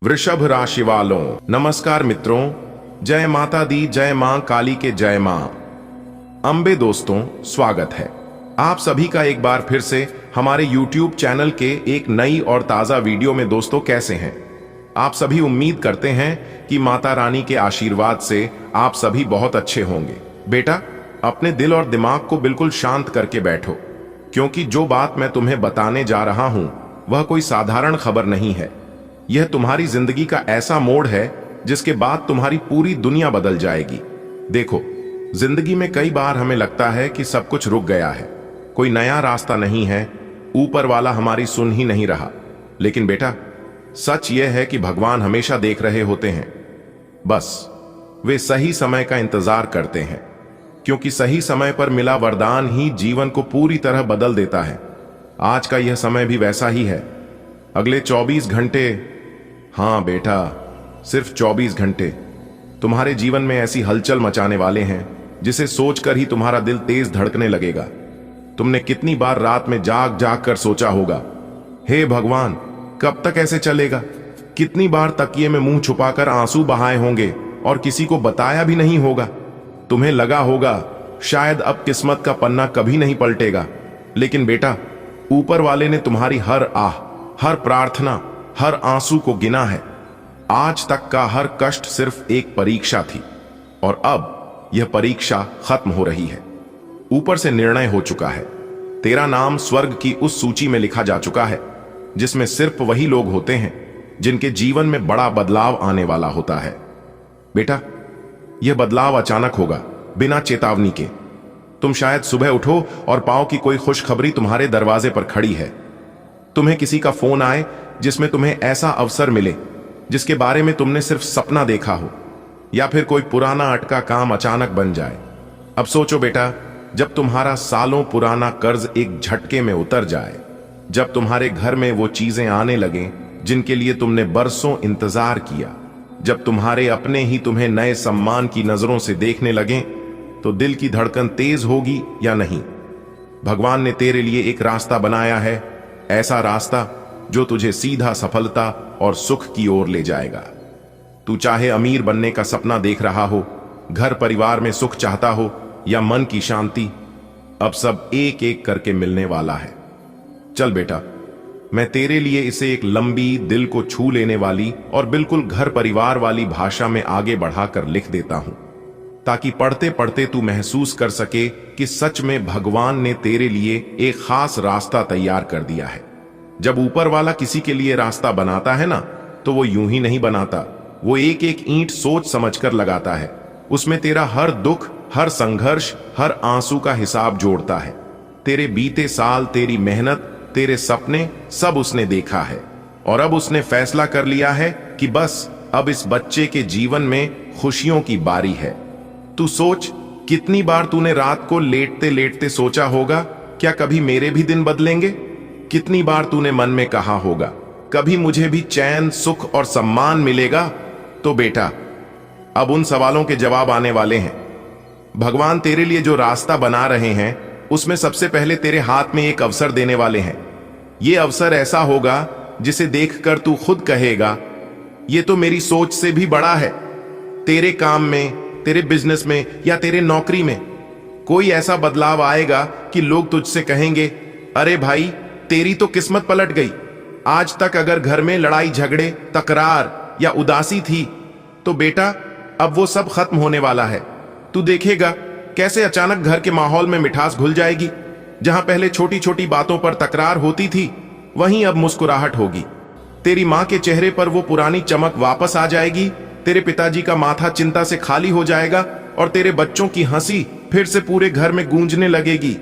वृषभ राशि वालों नमस्कार मित्रों, जय माता दी, जय मां काली के जय मां अंबे। दोस्तों स्वागत है आप सभी का एक बार फिर से हमारे YouTube चैनल के एक नई और ताजा वीडियो में। दोस्तों कैसे हैं आप सभी? उम्मीद करते हैं कि माता रानी के आशीर्वाद से आप सभी बहुत अच्छे होंगे। बेटा, अपने दिल और दिमाग को बिल्कुल शांत करके बैठो, क्योंकि जो बात मैं तुम्हें बताने जा रहा हूं वह कोई साधारण खबर नहीं है। यह तुम्हारी जिंदगी का ऐसा मोड़ है जिसके बाद तुम्हारी पूरी दुनिया बदल जाएगी। देखो, जिंदगी में कई बार हमें लगता है कि सब कुछ रुक गया है, कोई नया रास्ता नहीं है, ऊपर वाला हमारी सुन ही नहीं रहा। लेकिन बेटा, सच यह है कि भगवान हमेशा देख रहे होते हैं। बस वे सही समय का इंतजार करते हैं, क्योंकि सही समय पर मिला वरदान ही जीवन को पूरी तरह बदल देता है। आज का यह समय भी वैसा ही है। अगले 24 घंटे, हाँ बेटा, सिर्फ 24 घंटे तुम्हारे जीवन में ऐसी हलचल मचाने वाले हैं जिसे सोचकर ही तुम्हारा दिल तेज धड़कने लगेगा। तुमने कितनी बार रात में जाग जाग कर सोचा होगा, हे भगवान कब तक ऐसे चलेगा? कितनी बार तकिए में मुंह छुपाकर आंसू बहाए होंगे और किसी को बताया भी नहीं होगा। तुम्हें लगा होगा शायद अब किस्मत का पन्ना कभी नहीं पलटेगा। लेकिन बेटा, ऊपर वाले ने तुम्हारी हर आह, हर प्रार्थना, हर आंसू को गिना है। आज तक का हर कष्ट सिर्फ एक परीक्षा थी, और अब यह परीक्षा खत्म हो रही है। ऊपर से निर्णय हो चुका है। तेरा नाम स्वर्ग की उस सूची में लिखा जा चुका है जिसमें सिर्फ वही लोग होते हैं जिनके जीवन में बड़ा बदलाव आने वाला होता है। बेटा, यह बदलाव अचानक होगा, बिना चेतावनी के। तुम शायद सुबह उठो और पाओ कि कोई खुशखबरी तुम्हारे दरवाजे पर खड़ी है। तुम्हें किसी का फोन आए जिसमें तुम्हें ऐसा अवसर मिले जिसके बारे में तुमने सिर्फ सपना देखा हो, या फिर कोई पुराना अटका काम अचानक बन जाए। अब सोचो बेटा, जब तुम्हारा सालों पुराना कर्ज एक झटके में उतर जाए, जब तुम्हारे घर में वो चीजें आने लगें जिनके लिए तुमने बरसों इंतजार किया, जब तुम्हारे अपने ही तुम्हें नए सम्मान की नजरों से देखने लगें, तो दिल की धड़कन तेज होगी या नहीं? भगवान ने तेरे लिए एक रास्ता बनाया है, ऐसा रास्ता जो तुझे सीधा सफलता और सुख की ओर ले जाएगा। तू चाहे अमीर बनने का सपना देख रहा हो, घर परिवार में सुख चाहता हो, या मन की शांति, अब सब एक एक करके मिलने वाला है। चल बेटा, मैं तेरे लिए इसे एक लंबी, दिल को छू लेने वाली और बिल्कुल घर परिवार वाली भाषा में आगे बढ़ाकर लिख देता हूं, ताकि पढ़ते पढ़ते तू महसूस कर सके कि सच में भगवान ने तेरे लिए एक खास रास्ता तैयार कर दिया है। जब ऊपर वाला किसी के लिए रास्ता बनाता है ना, तो वो यूं ही नहीं बनाता, वो एक एक ईंट सोच समझकर लगाता है। उसमें तेरा हर दुख, हर संघर्ष, हर आंसू का हिसाब जोड़ता है। तेरे बीते साल, तेरी मेहनत, तेरे सपने, सब उसने देखा है, और अब उसने फैसला कर लिया है कि बस अब इस बच्चे के जीवन में खुशियों की बारी है। तू सोच, कितनी बार तूने रात को लेटते लेटते सोचा होगा, क्या कभी मेरे भी दिन बदलेंगे? कितनी बार तूने मन में कहा होगा, कभी मुझे भी चैन, सुख और सम्मान मिलेगा? तो बेटा, अब उन सवालों के जवाब आने वाले हैं। भगवान तेरे लिए जो रास्ता बना रहे हैं, उसमें सबसे पहले तेरे हाथ में एक अवसर देने वाले हैं। यह अवसर ऐसा होगा जिसे देखकर तू खुद कहेगा, यह तो मेरी सोच से भी बड़ा है। तेरे काम में, तेरे बिजनेस में, या तेरे नौकरी में कोई ऐसा बदलाव आएगा कि लोग तुझसे कहेंगे, अरे भाई, तेरी तो किस्मत पलट गई। आज तक अगर घर में लड़ाई झगड़े, तकरार या उदासी थी, तो बेटा अब वो सब खत्म होने वाला है। तू देखेगा कैसे अचानक घर के माहौल में मिठास घुल जाएगी। जहां पहले छोटी छोटी बातों पर तकरार होती थी, वहीं अब मुस्कुराहट होगी। तेरी मां के चेहरे पर वो पुरानी चमक वापस आ जाएगी। तेरे पिताजी का माथा चिंता से खाली हो जाएगा, और तेरे बच्चों की हंसी फिर से पूरे घर में गूंजने लगेगी।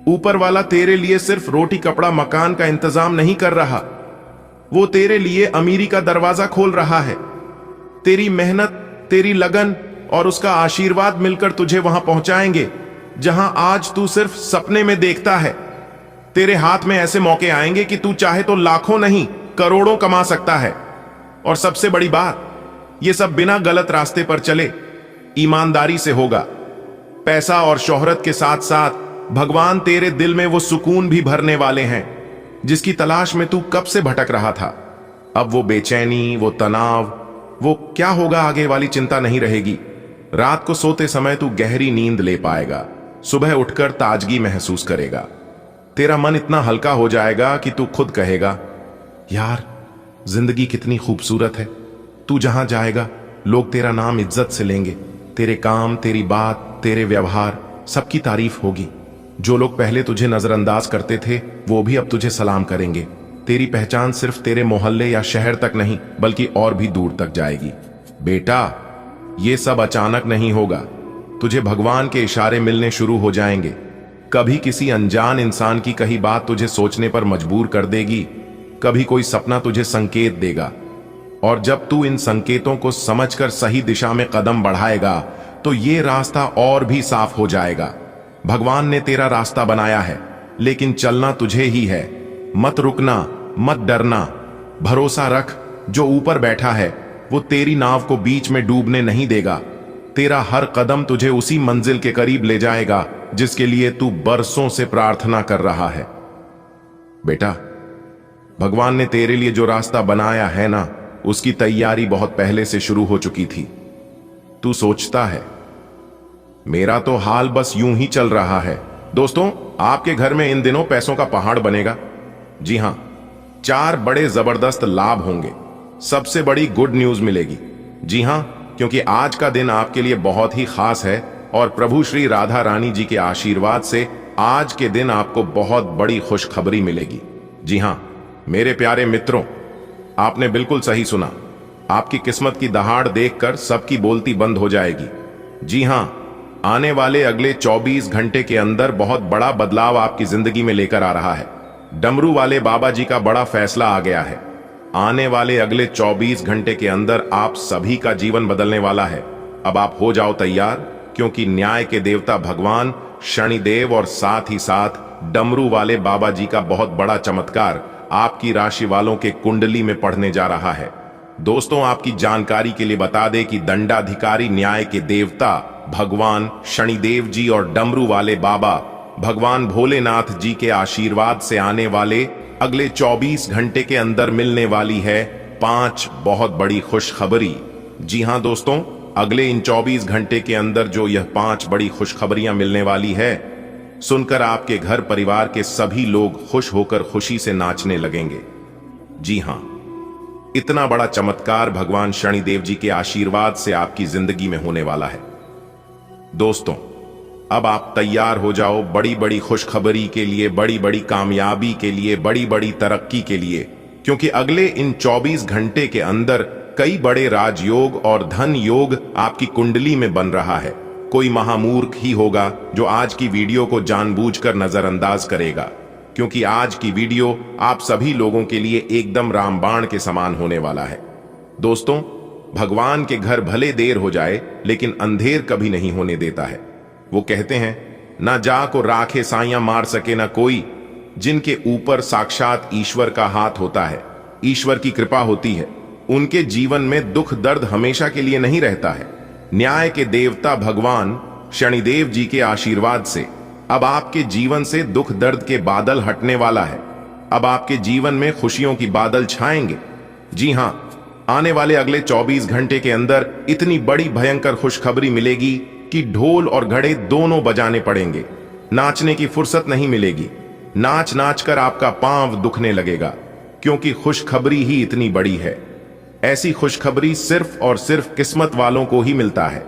ऊपर वाला तेरे लिए सिर्फ रोटी, कपड़ा, मकान का इंतजाम नहीं कर रहा, वो तेरे लिए अमीरी का दरवाजा खोल रहा है। तेरी मेहनत, तेरी लगन और उसका आशीर्वाद मिलकर तुझे वहां पहुंचाएंगे जहां आज तू सिर्फ सपने में देखता है। तेरे हाथ में ऐसे मौके आएंगे कि तू चाहे तो लाखों नहीं, करोड़ों कमा सकता है। और सबसे बड़ी बात, यह सब बिना गलत रास्ते पर चले, ईमानदारी से होगा। पैसा और शोहरत के साथ साथ भगवान तेरे दिल में वो सुकून भी भरने वाले हैं जिसकी तलाश में तू कब से भटक रहा था। अब वो बेचैनी, वो तनाव, वो क्या होगा आगे वाली चिंता नहीं रहेगी। रात को सोते समय तू गहरी नींद ले पाएगा, सुबह उठकर ताजगी महसूस करेगा। तेरा मन इतना हल्का हो जाएगा कि तू खुद कहेगा, यार जिंदगी कितनी खूबसूरत है। तू जहां जाएगा लोग तेरा नाम इज्जत से लेंगे। तेरे काम, तेरी बात, तेरे व्यवहार, सबकी तारीफ होगी। जो लोग पहले तुझे नजरअंदाज करते थे वो भी अब तुझे सलाम करेंगे। तेरी पहचान सिर्फ तेरे मोहल्ले या शहर तक नहीं बल्कि और भी दूर तक जाएगी। बेटा, ये सब अचानक नहीं होगा। तुझे भगवान के इशारे मिलने शुरू हो जाएंगे। कभी किसी अनजान इंसान की कही बात तुझे सोचने पर मजबूर कर देगी, कभी कोई सपना तुझे संकेत देगा। और जब तू इन संकेतों को समझकर सही दिशा में कदम बढ़ाएगा तो ये रास्ता और भी साफ हो जाएगा। भगवान ने तेरा रास्ता बनाया है, लेकिन चलना तुझे ही है। मत रुकना, मत डरना, भरोसा रख। जो ऊपर बैठा है वो तेरी नाव को बीच में डूबने नहीं देगा। तेरा हर कदम तुझे उसी मंजिल के करीब ले जाएगा जिसके लिए तू बरसों से प्रार्थना कर रहा है। बेटा, भगवान ने तेरे लिए जो रास्ता बनाया है ना, उसकी तैयारी बहुत पहले से शुरू हो चुकी थी। तू सोचता है मेरा तो हाल बस यूं ही चल रहा है। दोस्तों, आपके घर में इन दिनों पैसों का पहाड़ बनेगा। जी हां, 4 बड़े जबरदस्त लाभ होंगे। सबसे बड़ी गुड न्यूज मिलेगी। जी हां, क्योंकि आज का दिन आपके लिए बहुत ही खास है और प्रभु श्री राधा रानी जी के आशीर्वाद से आज के दिन आपको बहुत बड़ी खुशखबरी मिलेगी। जी हां मेरे प्यारे मित्रों, आपने बिल्कुल सही सुना। आपकी किस्मत की दहाड़ देखकर सबकी बोलती बंद हो जाएगी। जी हां, आने वाले अगले 24 घंटे के अंदर बहुत बड़ा बदलाव आपकी जिंदगी में लेकर आ रहा है। डमरू वाले बाबा जी का बड़ा फैसला आ गया है। आने वाले अगले 24 घंटे के अंदर आप सभी का जीवन बदलने वाला है। अब आप हो जाओ तैयार, क्योंकि न्याय के देवता भगवान शनिदेव और साथ ही साथ डमरू वाले बाबा जी का बहुत बड़ा चमत्कार आपकी राशि वालों के कुंडली में पढ़ने जा रहा है। दोस्तों, आपकी जानकारी के लिए बता दें कि दंडाधिकारी न्याय के देवता भगवान शनिदेव जी और डमरू वाले बाबा भगवान भोलेनाथ जी के आशीर्वाद से आने वाले अगले 24 घंटे के अंदर मिलने वाली है 5 बहुत बड़ी खुशखबरी। जी हां दोस्तों, अगले इन 24 घंटे के अंदर जो यह 5 बड़ी खुशखबरियां मिलने वाली है, सुनकर आपके घर परिवार के सभी लोग खुश होकर खुशी से नाचने लगेंगे। जी हां, इतना बड़ा चमत्कार भगवान शनिदेव जी के आशीर्वाद से आपकी जिंदगी में होने वाला है। दोस्तों, अब आप तैयार हो जाओ बड़ी बड़ी खुशखबरी के लिए, बड़ी बड़ी कामयाबी के लिए, बड़ी बड़ी तरक्की के लिए, क्योंकि अगले इन 24 घंटे के अंदर कई बड़े राजयोग और धन योग आपकी कुंडली में बन रहा है। कोई महामूर्ख ही होगा जो आज की वीडियो को जानबूझकर नजरअंदाज करेगा, क्योंकि आज की वीडियो आप सभी लोगों के लिए एकदम रामबाण के समान होने वाला है। दोस्तों, भगवान के घर भले देर हो जाए लेकिन अंधेर कभी नहीं होने देता है। वो कहते हैं, ना जा को राखे साइयां मार सके ना कोई। जिनके ऊपर साक्षात ईश्वर का हाथ होता है, ईश्वर की कृपा होती है, उनके जीवन में दुख दर्द हमेशा के लिए नहीं रहता है। न्याय के देवता भगवान शनिदेव जी के आशीर्वाद से अब आपके जीवन से दुख दर्द के बादल हटने वाला है। अब आपके जीवन में खुशियों की बादल छाएंगे। जी हां, आने वाले अगले 24 घंटे के अंदर इतनी बड़ी भयंकर खुशखबरी मिलेगी कि ढोल और घड़े दोनों बजाने पड़ेंगे। नाचने की फुर्सत नहीं मिलेगी। नाच नाच कर आपका पांव दुखने लगेगा, क्योंकि खुशखबरी ही इतनी बड़ी है। ऐसी खुशखबरी सिर्फ और सिर्फ किस्मत वालों को ही मिलता है।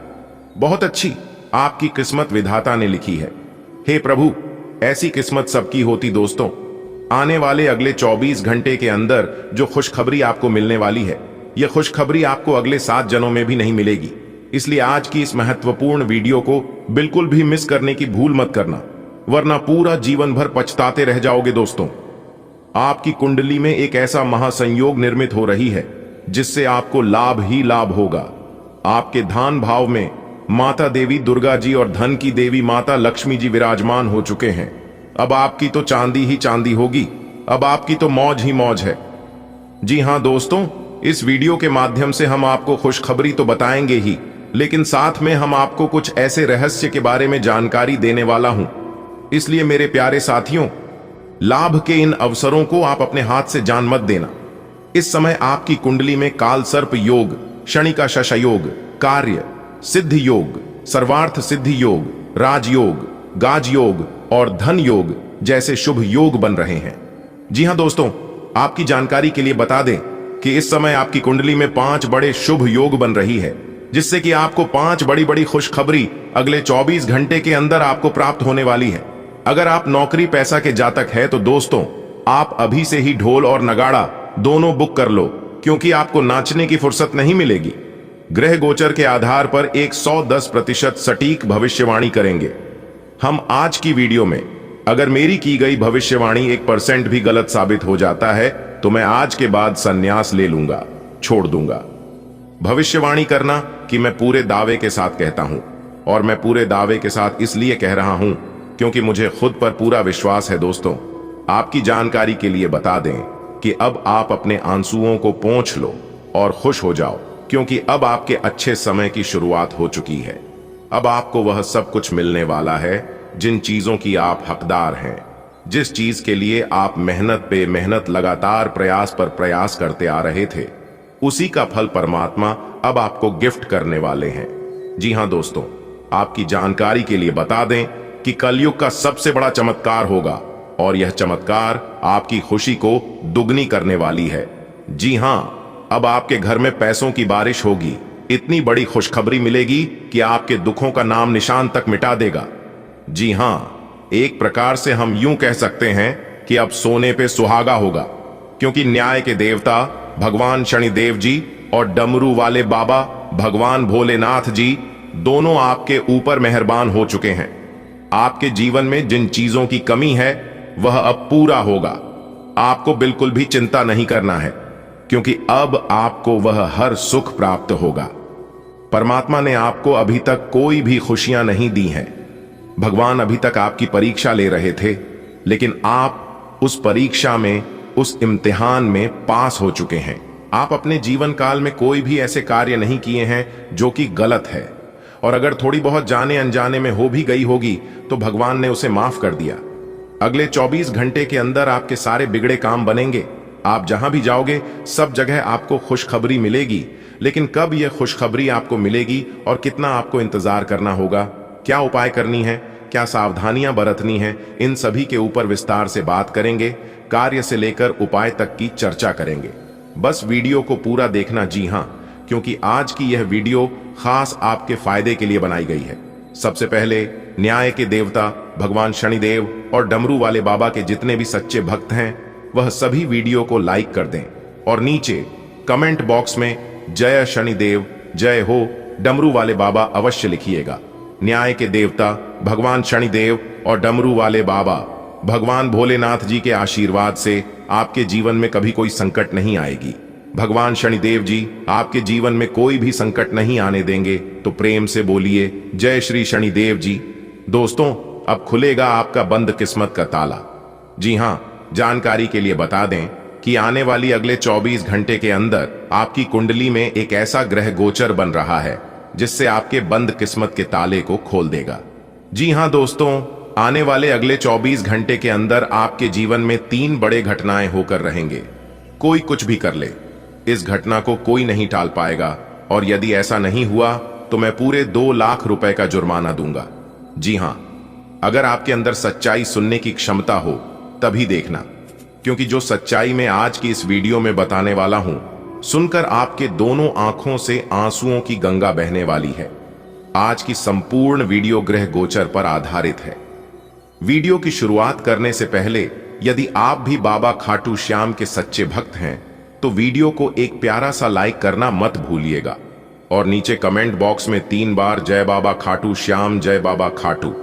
बहुत अच्छी आपकी किस्मत विधाता ने लिखी है। हे प्रभु, ऐसी किस्मत सबकी होती। दोस्तों, आने वाले अगले 24 घंटे के अंदर जो खुशखबरी आपको मिलने वाली है, यह खुशखबरी आपको अगले 7 जन्मों में भी नहीं मिलेगी। इसलिए आज की इस महत्वपूर्ण वीडियो को बिल्कुल भी मिस करने की भूल मत करना, वरना पूरा जीवन भर पछताते रह जाओगे। दोस्तों, आपकी कुंडली में एक ऐसा महासंयोग निर्मित हो रही है जिससे आपको लाभ ही लाभ होगा। आपके धान भाव में माता देवी दुर्गा जी और धन की देवी माता लक्ष्मी जी विराजमान हो चुके हैं। अब आपकी तो चांदी ही चांदी होगी। अब आपकी तो मौज ही मौज है। जी हां दोस्तों, इस वीडियो के माध्यम से हम आपको खुशखबरी तो बताएंगे ही, लेकिन साथ में हम आपको कुछ ऐसे रहस्य के बारे में जानकारी देने वाला हूं। इसलिए मेरे प्यारे साथियों, लाभ के इन अवसरों को आप अपने हाथ से जान मत देना। इस समय आपकी कुंडली में काल सर्प योग, शनि का शश योग, कार्य सिद्धि योग, सर्वार्थ सिद्धि योग, राजयोग, गाज योग और धन योग जैसे शुभ योग बन रहे हैं। जी हां दोस्तों, आपकी जानकारी के लिए बता दें कि इस समय आपकी कुंडली में 5 बड़े शुभ योग बन रही है, जिससे कि आपको 5 बड़ी बड़ी खुशखबरी अगले 24 घंटे के अंदर आपको प्राप्त होने वाली है। अगर आप नौकरी पैसा के जातक है तो दोस्तों, आप अभी से ही ढोल और नगाड़ा दोनों बुक कर लो, क्योंकि आपको नाचने की फुर्सत नहीं मिलेगी। ग्रह गोचर के आधार पर 110% सटीक भविष्यवाणी करेंगे हम आज की वीडियो में। अगर मेरी की गई भविष्यवाणी 1% भी गलत साबित हो जाता है तो मैं आज के बाद संन्यास ले लूंगा, छोड़ दूंगा। भविष्यवाणी करना कि मैं पूरे दावे के साथ कहता हूं, और मैं पूरे दावे के साथ इसलिए कह रहा हूं क्योंकि मुझे खुद पर पूरा विश्वास है। दोस्तों, आपकी जानकारी के लिए बता दें कि अब आप अपने आंसुओं को पोंछ लो और खुश हो जाओ, क्योंकि अब आपके अच्छे समय की शुरुआत हो चुकी है। अब आपको वह सब कुछ मिलने वाला है जिन चीजों की आप हकदार हैं, जिस चीज के लिए आप मेहनत पे मेहनत, लगातार प्रयास पर प्रयास करते आ रहे थे, उसी का फल परमात्मा अब आपको गिफ्ट करने वाले हैं। जी हां दोस्तों, आपकी जानकारी के लिए बता दें कि कलयुग का सबसे बड़ा चमत्कार होगा, और यह चमत्कार आपकी खुशी को दुगनी करने वाली है। जी हां, अब आपके घर में पैसों की बारिश होगी। इतनी बड़ी खुशखबरी मिलेगी कि आपके दुखों का नाम निशान तक मिटा देगा। जी हां, एक प्रकार से हम यूं कह सकते हैं कि अब सोने पे सुहागा होगा, क्योंकि न्याय के देवता भगवान शनिदेव जी और डमरू वाले बाबा भगवान भोलेनाथ जी दोनों आपके ऊपर मेहरबान हो चुके हैं। आपके जीवन में जिन चीजों की कमी है वह अब पूरा होगा। आपको बिल्कुल भी चिंता नहीं करना है, क्योंकि अब आपको वह हर सुख प्राप्त होगा। परमात्मा ने आपको अभी तक कोई भी खुशियां नहीं दी हैं। भगवान अभी तक आपकी परीक्षा ले रहे थे, लेकिन आप उस परीक्षा में, उस इम्तिहान में पास हो चुके हैं। आप अपने जीवन काल में कोई भी ऐसे कार्य नहीं किए हैं जो कि गलत है, और अगर थोड़ी बहुत जाने अनजाने में हो भी गई होगी तो भगवान ने उसे माफ कर दिया। अगले 24 घंटे के अंदर आपके सारे बिगड़े काम बनेंगे। आप जहां भी जाओगे सब जगह आपको खुशखबरी मिलेगी, लेकिन कब यह खुशखबरी आपको मिलेगी और कितना आपको इंतजार करना होगा, क्या उपाय करनी है, क्या सावधानियां बरतनी है, इन सभी के ऊपर विस्तार से बात करेंगे। कार्य से लेकर उपाय तक की चर्चा करेंगे। बस वीडियो को पूरा देखना। जी हां, क्योंकि आज की यह वीडियो खास आपके फायदे के लिए बनाई गई है। सबसे पहले न्याय के देवता भगवान शनिदेव और डमरू वाले बाबा के जितने भी सच्चे भक्त हैं वह सभी वीडियो को लाइक कर दें, और नीचे कमेंट बॉक्स में जय शनिदेव, जय हो डमरू वाले बाबा अवश्य लिखिएगा। न्याय के देवता भगवान शनिदेव और डमरू वाले बाबा भगवान भोलेनाथ जी के आशीर्वाद से आपके जीवन में कभी कोई संकट नहीं आएगी। भगवान शनिदेव जी आपके जीवन में कोई भी संकट नहीं आने देंगे। तो प्रेम से बोलिए जय श्री शनिदेव जी। दोस्तों, अब खुलेगा आपका बंद किस्मत का ताला। जी हां, जानकारी के लिए बता दें कि आने वाली अगले 24 घंटे के अंदर आपकी कुंडली में एक ऐसा ग्रह गोचर बन रहा है जिससे आपके बंद किस्मत के ताले को खोल देगा। जी हां दोस्तों, आने वाले अगले 24 घंटे के अंदर आपके जीवन में 3 बड़े घटनाएं होकर रहेंगे। कोई कुछ भी कर ले, इस घटना को कोई नहीं टाल पाएगा, और यदि ऐसा नहीं हुआ तो मैं पूरे 2 लाख रुपए का जुर्माना दूंगा। जी हां, अगर आपके अंदर सच्चाई सुनने की क्षमता हो तभी देखना, क्योंकि जो सच्चाई मैं आज की इस वीडियो में बताने वाला हूं, सुनकर आपके दोनों आंखों से आंसुओं की गंगा बहने वाली है। आज की संपूर्ण वीडियो ग्रह गोचर पर आधारित है। वीडियो की शुरुआत करने से पहले यदि आप भी बाबा खाटू श्याम के सच्चे भक्त हैं तो वीडियो को एक प्यारा सा लाइक करना मत भूलिएगा, और नीचे कमेंट बॉक्स में 3 बार जय बाबा खाटू श्याम, जय बाबा खाटू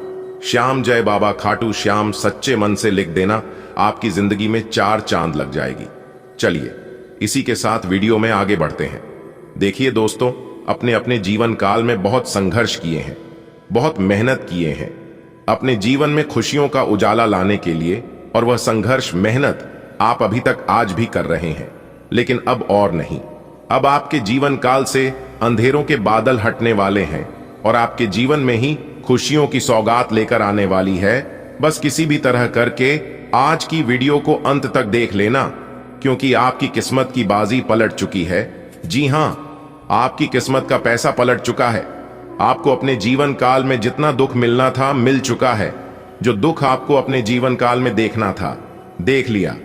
श्याम, जय बाबा खाटू श्याम सच्चे मन से लिख देना। आपकी जिंदगी में 4 चांद लग जाएगी। चलिए इसी के साथ वीडियो में आगे बढ़ते हैं। देखिए दोस्तों, अपने अपने जीवन काल में बहुत संघर्ष किए हैं, बहुत मेहनत किए हैं अपने जीवन में खुशियों का उजाला लाने के लिए, और वह संघर्ष, मेहनत आप अभी तक आज भी कर रहे हैं। लेकिन अब और नहीं, अब आपके जीवन काल से अंधेरों के बादल हटने वाले हैं और आपके जीवन में ही खुशियों की सौगात लेकर आने वाली है। बस किसी भी तरह करके आज की वीडियो को अंत तक देख लेना, क्योंकि आपकी किस्मत की बाजी पलट चुकी है। जी हां, आपकी किस्मत का पैसा पलट चुका है। आपको अपने जीवन काल में जितना दुख मिलना था मिल चुका है। जो दुख आपको अपने जीवन काल में देखना था देख लिया।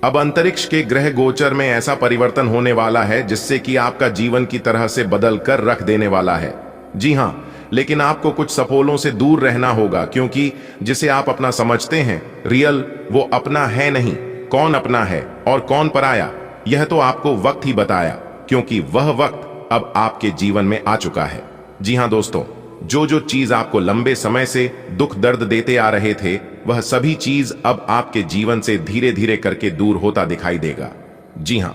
अब अंतरिक्ष के ग्रह गोचर में ऐसा परिवर्तन होने वाला है जिससे कि आपका जीवन की तरह से बदल कर रख देने वाला है। जी हां, लेकिन आपको कुछ सफोलों से दूर रहना होगा, क्योंकि जिसे आप अपना समझते हैं रियल, वो अपना है नहीं। कौन अपना है और कौन पराया, यह तो आपको वक्त ही बताया, क्योंकि वह वक्त अब आपके जीवन में आ चुका है। जी हां दोस्तों, जो जो चीज आपको लंबे समय से दुख दर्द देते आ रहे थे, वह सभी चीज अब आपके जीवन से धीरे धीरे करके दूर होता दिखाई देगा। जी हां,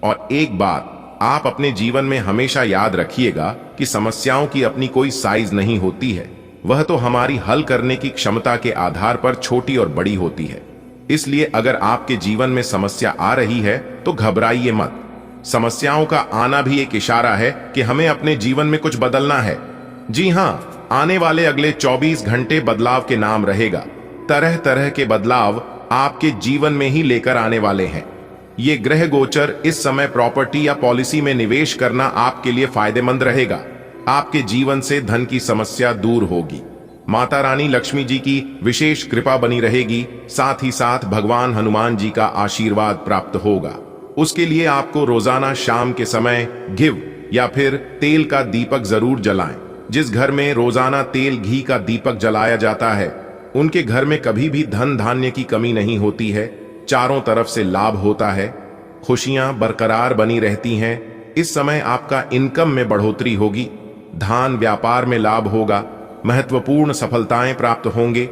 और एक बात आप अपने जीवन में हमेशा याद रखिएगा कि समस्याओं की अपनी कोई साइज नहीं होती है, वह तो हमारी हल करने की क्षमता के आधार पर छोटी और बड़ी होती है। इसलिए अगर आपके जीवन में समस्या आ रही है तो घबराइए मत। समस्याओं का आना भी एक इशारा है कि हमें अपने जीवन में कुछ बदलना है। जी हां, आने वाले अगले 24 घंटे बदलाव के नाम रहेगा। तरह तरह के बदलाव आपके जीवन में ही लेकर आने वाले हैं। ये ग्रह गोचर इस समय प्रॉपर्टी या पॉलिसी में निवेश करना आपके लिए फायदेमंद रहेगा। आपके जीवन से धन की समस्या दूर होगी। माता रानी लक्ष्मी जी की विशेष कृपा बनी रहेगी। साथ ही साथ भगवान हनुमान जी का आशीर्वाद प्राप्त होगा। उसके लिए आपको रोजाना शाम के समय घिव या फिर तेल का दीपक जरूर जलाएं। जिस घर में रोजाना तेल घी का दीपक जलाया जाता है, उनके घर में कभी भी धन धान्य की कमी नहीं होती है। चारों तरफ से लाभ होता है, खुशियां बरकरार बनी रहती हैं। इस समय आपका इनकम में बढ़ोतरी होगी, धान व्यापार में लाभ होगा, महत्वपूर्ण सफलताएं प्राप्त होंगे,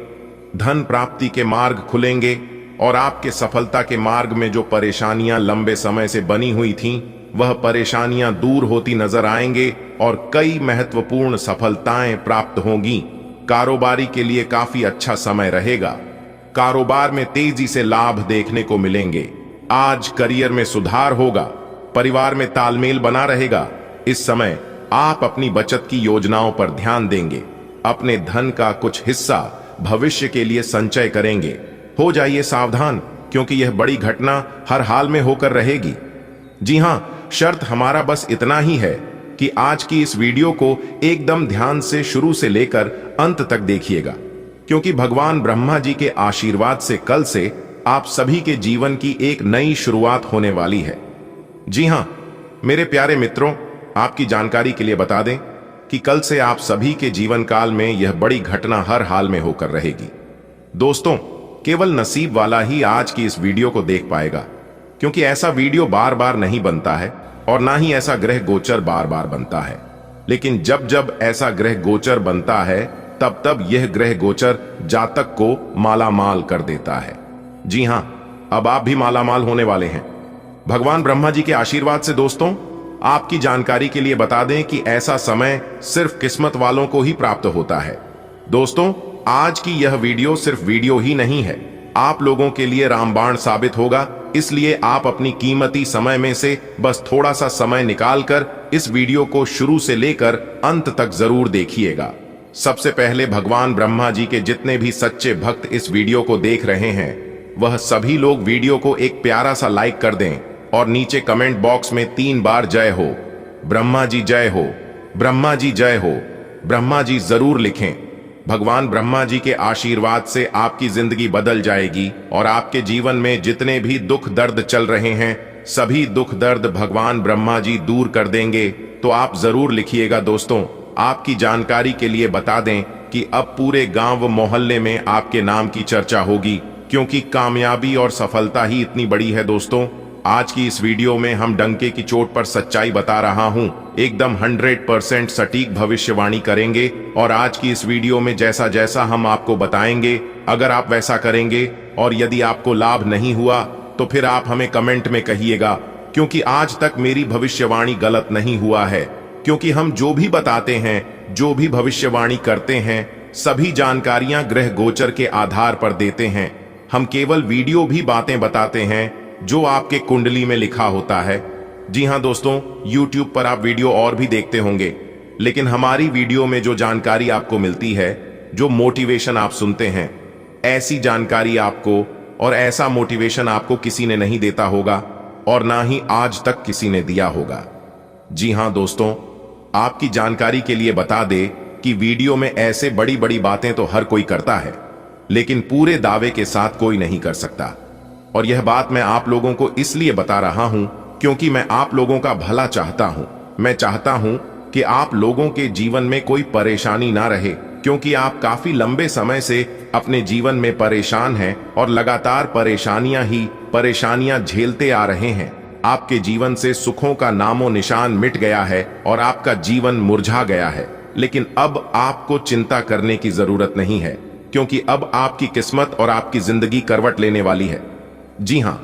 धन प्राप्ति के मार्ग खुलेंगे और आपके सफलता के मार्ग में जो परेशानियां लंबे समय से बनी हुई थीं, वह परेशानियां दूर होती नजर आएंगे और कई महत्वपूर्ण सफलताएं प्राप्त होंगी। कारोबारी के लिए काफी अच्छा समय रहेगा। कारोबार में तेजी से लाभ देखने को मिलेंगे। आज करियर में सुधार होगा, परिवार में तालमेल बना रहेगा। इस समय आप अपनी बचत की योजनाओं पर ध्यान देंगे। अपने धन का कुछ हिस्सा भविष्य के लिए संचय करेंगे। हो जाइए सावधान, क्योंकि यह बड़ी घटना हर हाल में होकर रहेगी। जी हां, शर्त हमारा बस इतना ही है कि आज की इस वीडियो को एकदम ध्यान से शुरू से लेकर अंत तक देखिएगा, क्योंकि भगवान ब्रह्मा जी के आशीर्वाद से कल से आप सभी के जीवन की एक नई शुरुआत होने वाली है। जी हां मेरे प्यारे मित्रों, आपकी जानकारी के लिए बता दें कि कल से आप सभी के जीवन काल में यह बड़ी घटना हर हाल में होकर रहेगी। दोस्तों, केवल नसीब वाला ही आज की इस वीडियो को देख पाएगा, क्योंकि ऐसा वीडियो बार बार नहीं बनता है और ना ही ऐसा ग्रह गोचर बार बार बनता है। लेकिन जब जब ऐसा ग्रह गोचर बनता है, तब तब यह ग्रह गोचर जातक को मालामाल कर देता है। जी हां, अब आप भी मालामाल होने वाले हैं भगवान ब्रह्मा जी के आशीर्वाद से। दोस्तों, आपकी जानकारी के लिए बता दें कि ऐसा समय सिर्फ किस्मत वालों को ही प्राप्त होता है। दोस्तों, आज की यह वीडियो सिर्फ वीडियो ही नहीं है, आप लोगों के लिए रामबाण साबित होगा। इसलिए आप अपनी कीमती समय में से बस थोड़ा सा समय निकालकर इस वीडियो को शुरू से लेकर अंत तक जरूर देखिएगा। सबसे पहले भगवान ब्रह्मा जी के जितने भी सच्चे भक्त इस वीडियो को देख रहे हैं, वह सभी लोग वीडियो को एक प्यारा सा लाइक कर दें और नीचे कमेंट बॉक्स में 3 बार जय हो, ब्रह्मा जी जय हो, ब्रह्मा जी जय हो, ब्रह्मा जी जरूर लिखें। भगवान ब्रह्मा जी के आशीर्वाद से आपकी जिंदगी बदल जाएगी और आपके जीवन में जितने भी दुख दर्द चल रहे हैं, सभी दुख दर्द भगवान ब्रह्मा जी दूर कर देंगे। तो आप जरूर लिखिएगा। दोस्तों, आपकी जानकारी के लिए बता दें कि अब पूरे गांव व मोहल्ले में आपके नाम की चर्चा होगी, क्योंकि कामयाबी और सफलता ही इतनी बड़ी है। दोस्तों, आज की इस वीडियो में हम डंके की चोट पर सच्चाई बता रहा हूं, एकदम 100% सटीक भविष्यवाणी करेंगे। और आज की इस वीडियो में जैसा जैसा हम आपको बताएंगे, अगर आप वैसा करेंगे और यदि आपको लाभ नहीं हुआ तो फिर आप हमें कमेंट में कहिएगा, क्योंकि आज तक मेरी भविष्यवाणी गलत नहीं हुआ है। क्योंकि हम जो भी बताते हैं, जो भी भविष्यवाणी करते हैं, सभी जानकारियां ग्रह गोचर के आधार पर देते हैं। हम केवल वीडियो भी बातें बताते हैं जो आपके कुंडली में लिखा होता है। जी हां दोस्तों, YouTube पर आप वीडियो और भी देखते होंगे, लेकिन हमारी वीडियो में जो जानकारी आपको मिलती है, जो मोटिवेशन आप सुनते हैं, ऐसी जानकारी आपको और ऐसा मोटिवेशन आपको किसी ने नहीं देता होगा। और ना ही आज तक किसी ने दिया होगा। जी हां दोस्तों, आपकी जानकारी के लिए बता दे कि वीडियो में ऐसे बड़ी बड़ी बातें तो हर कोई करता है, लेकिन पूरे दावे के साथ कोई नहीं कर सकता। और यह बात मैं आप लोगों को इसलिए बता रहा हूं क्योंकि मैं आप लोगों का भला चाहता हूं। मैं चाहता हूं कि आप लोगों के जीवन में कोई परेशानी ना रहे, क्योंकि आप काफी लंबे समय से अपने जीवन में परेशान हैं और लगातार परेशानियां झेलते आ रहे हैं। आपके जीवन से सुखों का नामो निशान मिट गया है और आपका जीवन मुरझा गया है। लेकिन अब आपको चिंता करने की जरूरत नहीं है, क्योंकि अब आपकी किस्मत और आपकी जिंदगी करवट लेने वाली है। जी हां,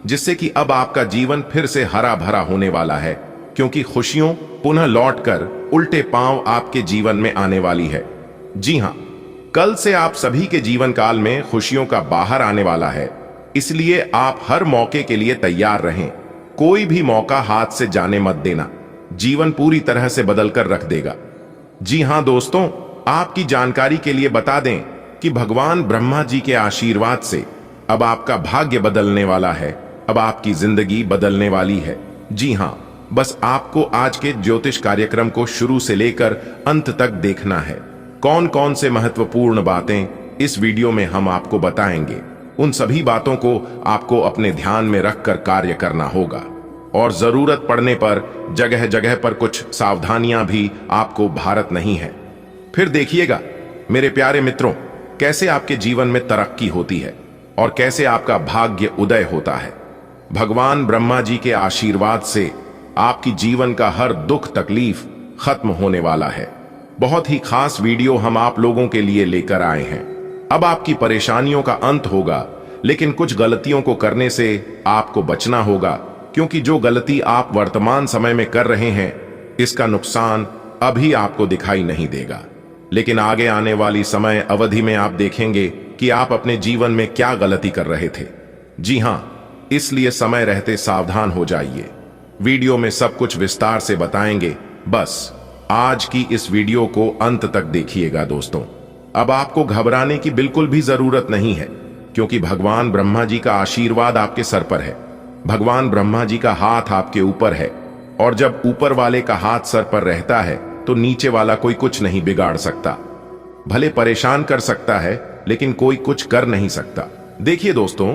जिससे कि अब आपका जीवन फिर से हरा भरा होने वाला है, क्योंकि खुशियों पुनः लौटकर उल्टे पांव आपके जीवन में आने वाली है। जी हां, कल से आप सभी के जीवन काल में खुशियों का बाहर आने वाला है, इसलिए आप हर मौके के लिए तैयार रहें। कोई भी मौका हाथ से जाने मत देना, जीवन पूरी तरह से बदलकर रख देगा। जी हां दोस्तों, आपकी जानकारी के लिए बता दें कि भगवान ब्रह्मा जी के आशीर्वाद से अब आपका भाग्य बदलने वाला है, अब आपकी जिंदगी बदलने वाली है। जी हां, बस आपको आज के ज्योतिष कार्यक्रम को शुरू से लेकर अंत तक देखना है। कौन कौन से महत्वपूर्ण बातें इस वीडियो में हम आपको बताएंगे, उन सभी बातों को आपको अपने ध्यान में रखकर कार्य करना होगा। और जरूरत पड़ने पर जगह जगह पर कुछ सावधानियां भी आपको भारत नहीं है। फिर देखिएगा मेरे प्यारे मित्रों, कैसे आपके जीवन में तरक्की होती है और कैसे आपका भाग्य उदय होता है। भगवान ब्रह्मा जी के आशीर्वाद से आपकी जीवन का हर दुख तकलीफ खत्म होने वाला है। बहुत ही खास वीडियो हम आप लोगों के लिए लेकर आए हैं। अब आपकी परेशानियों का अंत होगा, लेकिन कुछ गलतियों को करने से आपको बचना होगा, क्योंकि जो गलती आप वर्तमान समय में कर रहे हैं, इसका नुकसान अभी आपको दिखाई नहीं देगा, लेकिन आगे आने वाली समय अवधि में आप देखेंगे कि आप अपने जीवन में क्या गलती कर रहे थे। जी हां, इसलिए समय रहते सावधान हो जाइए। वीडियो में सब कुछ विस्तार से बताएंगे, बस आज की इस वीडियो को अंत तक देखिएगा दोस्तों। अब आपको घबराने की बिल्कुल भी जरूरत नहीं है, क्योंकि भगवान ब्रह्मा जी का आशीर्वाद आपके सर पर है। भगवान ब्रह्मा जी का हाथ आपके ऊपर है, और जब ऊपर वाले का हाथ सर पर रहता है तो नीचे वाला कोई कुछ नहीं बिगाड़ सकता। भले परेशान कर सकता है, लेकिन कोई कुछ कर नहीं सकता। देखिए दोस्तों,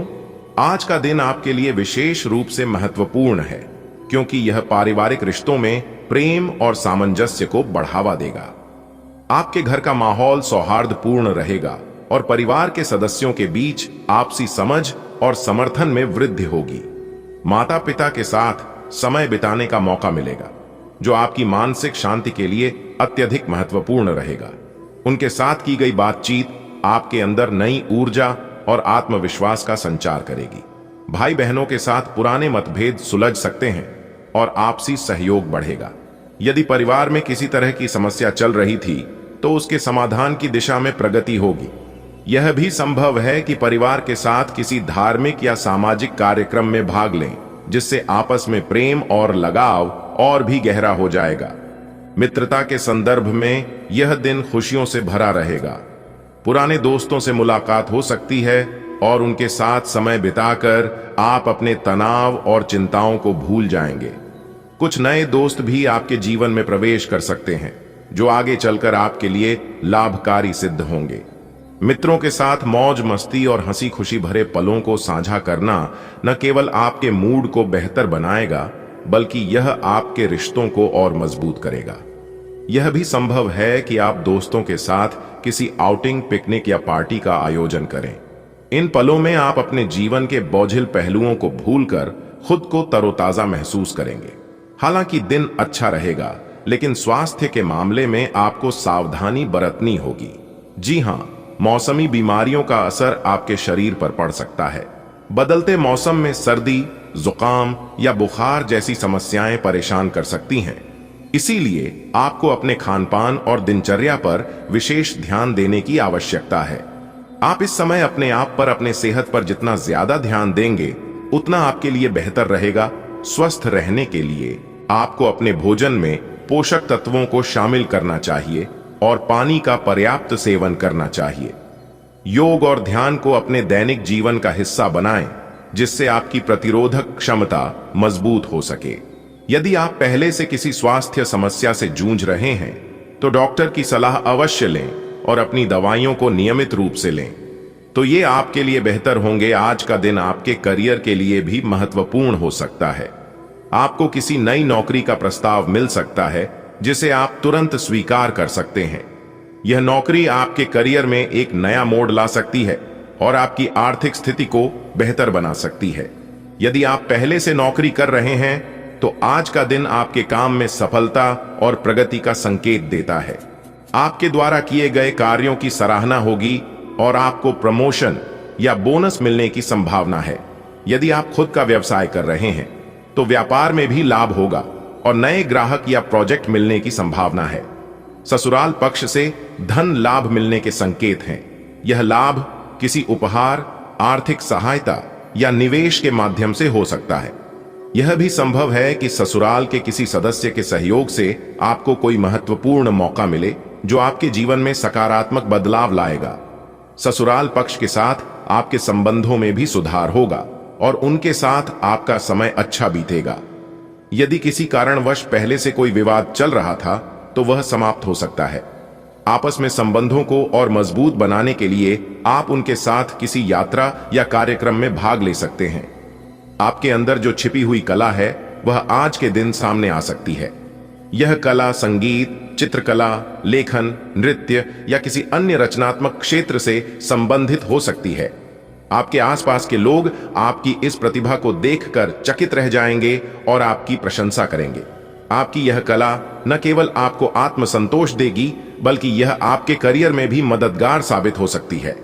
आज का दिन आपके लिए विशेष रूप से महत्वपूर्ण है, क्योंकि यह पारिवारिक रिश्तों में प्रेम और सामंजस्य को बढ़ावा देगा। आपके घर का माहौल सौहार्दपूर्ण रहेगा और परिवार के सदस्यों के बीच आपसी समझ और समर्थन में वृद्धि होगी। माता पिता के साथ समय बिताने का मौका मिलेगा, जो आपकी मानसिक शांति के लिए अत्यधिक महत्वपूर्ण रहेगा। उनके साथ की गई बातचीत आपके अंदर नई ऊर्जा और आत्मविश्वास का संचार करेगी। भाई बहनों के साथ पुराने मतभेद सुलझ सकते हैं और आपसी सहयोग बढ़ेगा। यदि परिवार में किसी तरह की समस्या चल रही थी, तो उसके समाधान की दिशा में प्रगति होगी। यह भी संभव है कि परिवार के साथ किसी धार्मिक या सामाजिक कार्यक्रम में भाग लें, जिससे आपस में प्रेम और लगाव और भी गहरा हो जाएगा। मित्रता के संदर्भ में यह दिन खुशियों से भरा रहेगा। पुराने दोस्तों से मुलाकात हो सकती है और उनके साथ समय बिताकर आप अपने तनाव और चिंताओं को भूल जाएंगे। कुछ नए दोस्त भी आपके जीवन में प्रवेश कर सकते हैं, जो आगे चलकर आपके लिए लाभकारी सिद्ध होंगे। मित्रों के साथ मौज मस्ती और हंसी खुशी भरे पलों को साझा करना न केवल आपके मूड को बेहतर बनाएगा, बल्कि यह आपके रिश्तों को और मजबूत करेगा। यह भी संभव है कि आप दोस्तों के साथ किसी आउटिंग, पिकनिक या पार्टी का आयोजन करें। इन पलों में आप अपने जीवन के बोझिल पहलुओं को भूलकर खुद को तरोताजा महसूस करेंगे। हालांकि दिन अच्छा रहेगा, लेकिन स्वास्थ्य के मामले में आपको सावधानी बरतनी होगी। जी हां, मौसमी बीमारियों का असर आपके शरीर पर पड़ सकता है। बदलते मौसम में सर्दी, जुकाम या बुखार जैसी समस्याएं परेशान कर सकती हैं। इसीलिए आपको अपने खानपान और दिनचर्या पर विशेष ध्यान देने की आवश्यकता है। आप इस समय अपने आप पर, अपने सेहत पर जितना ज्यादा ध्यान देंगे, उतना आपके लिए बेहतर रहेगा। स्वस्थ रहने के लिए आपको अपने भोजन में पोषक तत्वों को शामिल करना चाहिए और पानी का पर्याप्त सेवन करना चाहिए। योग और ध्यान को अपने दैनिक जीवन का हिस्सा बनाएं, जिससे आपकी प्रतिरोधक क्षमता मजबूत हो सके। यदि आप पहले से किसी स्वास्थ्य समस्या से जूझ रहे हैं तो डॉक्टर की सलाह अवश्य लें और अपनी दवाइयों को नियमित रूप से लें, तो ये आपके लिए बेहतर होंगे। आज का दिन आपके करियर के लिए भी महत्वपूर्ण हो सकता है। आपको किसी नई नौकरी का प्रस्ताव मिल सकता है जिसे आप तुरंत स्वीकार कर सकते हैं। यह नौकरी आपके करियर में एक नया मोड़ ला सकती है और आपकी आर्थिक स्थिति को बेहतर बना सकती है। यदि आप पहले से नौकरी कर रहे हैं तो आज का दिन आपके काम में सफलता और प्रगति का संकेत देता है। आपके द्वारा किए गए कार्यों की सराहना होगी और आपको प्रमोशन या बोनस मिलने की संभावना है। यदि आप खुद का व्यवसाय कर रहे हैं तो व्यापार में भी लाभ होगा और नए ग्राहक या प्रोजेक्ट मिलने की संभावना है। ससुराल पक्ष से धन लाभ मिलने के संकेत हैं। यह लाभ किसी उपहार, आर्थिक सहायता या निवेश के माध्यम से हो सकता है। यह भी संभव है कि ससुराल के किसी सदस्य के सहयोग से आपको कोई महत्वपूर्ण मौका मिले जो आपके जीवन में सकारात्मक बदलाव लाएगा। ससुराल पक्ष के साथ आपके संबंधों में भी सुधार होगा और उनके साथ आपका समय अच्छा बीतेगा। यदि किसी कारणवश पहले से कोई विवाद चल रहा था तो वह समाप्त हो सकता है। आपस में संबंधों को और मजबूत बनाने के लिए आप उनके साथ किसी यात्रा या कार्यक्रम में भाग ले सकते हैं। आपके अंदर जो छिपी हुई कला है वह आज के दिन सामने आ सकती है। यह कला संगीत, चित्रकला, लेखन, नृत्य या किसी अन्य रचनात्मक क्षेत्र से संबंधित हो सकती है। आपके आसपास के लोग आपकी इस प्रतिभा को देखकर चकित रह जाएंगे और आपकी प्रशंसा करेंगे। आपकी यह कला न केवल आपको आत्मसंतोष देगी बल्कि यह आपके करियर में भी मददगार साबित हो सकती है।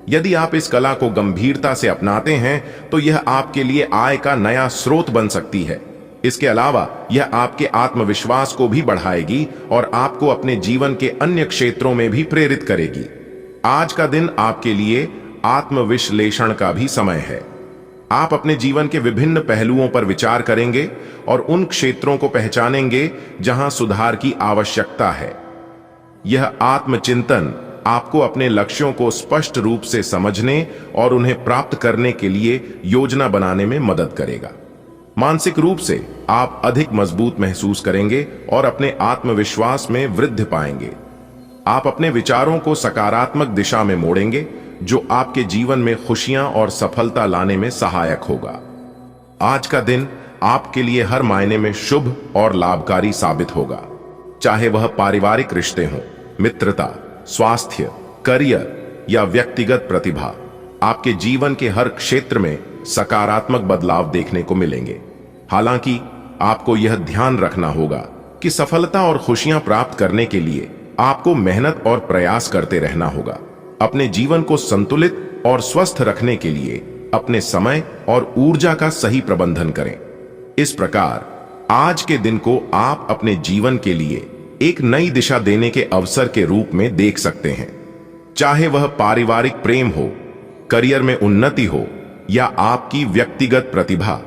यदि आप इस कला को गंभीरता से अपनाते हैं तो यह आपके लिए आय का नया स्रोत बन सकती है। इसके अलावा यह आपके आत्मविश्वास को भी बढ़ाएगी और आपको अपने जीवन के अन्य क्षेत्रों में भी प्रेरित करेगी। आज का दिन आपके लिए आत्मविश्लेषण का भी समय है। आप अपने जीवन के विभिन्न पहलुओं पर विचार करेंगे और उन क्षेत्रों को पहचानेंगे जहां सुधार की आवश्यकता है। यह आत्मचिंतन आपको अपने लक्ष्यों को स्पष्ट रूप से समझने और उन्हें प्राप्त करने के लिए योजना बनाने में मदद करेगा। मानसिक रूप से आप अधिक मजबूत महसूस करेंगे और अपने आत्मविश्वास में वृद्धि पाएंगे। आप अपने विचारों को सकारात्मक दिशा में मोड़ेंगे जो आपके जीवन में खुशियां और सफलता लाने में सहायक होगा। आज का दिन आपके लिए हर मायने में शुभ और लाभकारी साबित होगा, चाहे वह पारिवारिक रिश्ते हों, मित्रता, स्वास्थ्य, करियर या व्यक्तिगत प्रतिभा। आपके जीवन के हर क्षेत्र में सकारात्मक बदलाव देखने को मिलेंगे। हालांकि आपको यह ध्यान रखना होगा कि सफलता और खुशियां प्राप्त करने के लिए आपको मेहनत और प्रयास करते रहना होगा। अपने जीवन को संतुलित और स्वस्थ रखने के लिए अपने समय और ऊर्जा का सही प्रबंधन करें। इस प्रकार आज के दिन को आप अपने जीवन के लिए एक नई दिशा देने के अवसर के रूप में देख सकते हैं। चाहे वह पारिवारिक प्रेम हो, करियर में उन्नति हो या आपकी व्यक्तिगत प्रतिभा,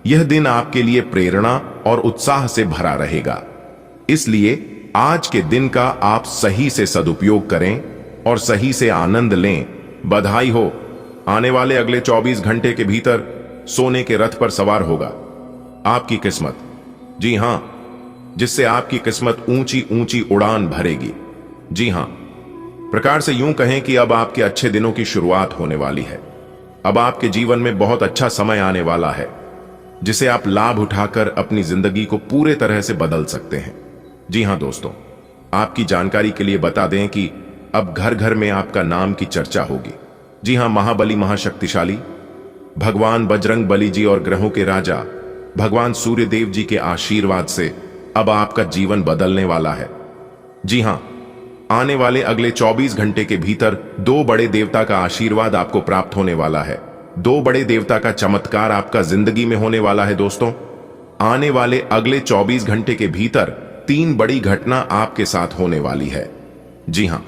यह दिन आपके लिए प्रेरणा और उत्साह से भरा रहेगा। इसलिए आज के दिन का आप सही से सदुपयोग करें और सही से आनंद लें। बधाई हो, आने वाले अगले 24 घंटे के भीतर सोने के रथ पर सवार होगा आपकी किस्मत। जी हां, जिससे आपकी किस्मत ऊंची ऊंची उड़ान भरेगी। जी हां, प्रकार से यूं कहें कि अब आपके अच्छे दिनों की शुरुआत होने वाली है। अब आपके जीवन में बहुत अच्छा समय आने वाला है जिसे आप लाभ उठाकर अपनी जिंदगी को पूरे तरह से बदल सकते हैं। जी हां दोस्तों, आपकी जानकारी के लिए बता दें कि अब घर घर में आपका नाम की चर्चा होगी। जी हां, महाबली महाशक्तिशाली भगवान बजरंग बली जी और ग्रहों के राजा भगवान सूर्य देव जी के आशीर्वाद से अब आपका जीवन बदलने वाला है। जी हां, आने वाले अगले 24 घंटे के भीतर 2 बड़े देवता का आशीर्वाद आपको प्राप्त होने वाला है। 2 बड़े देवता का चमत्कार आपका जिंदगी में होने वाला है। दोस्तों, आने वाले अगले 24 घंटे के भीतर 3 बड़ी घटना आपके साथ होने वाली है। जी हां,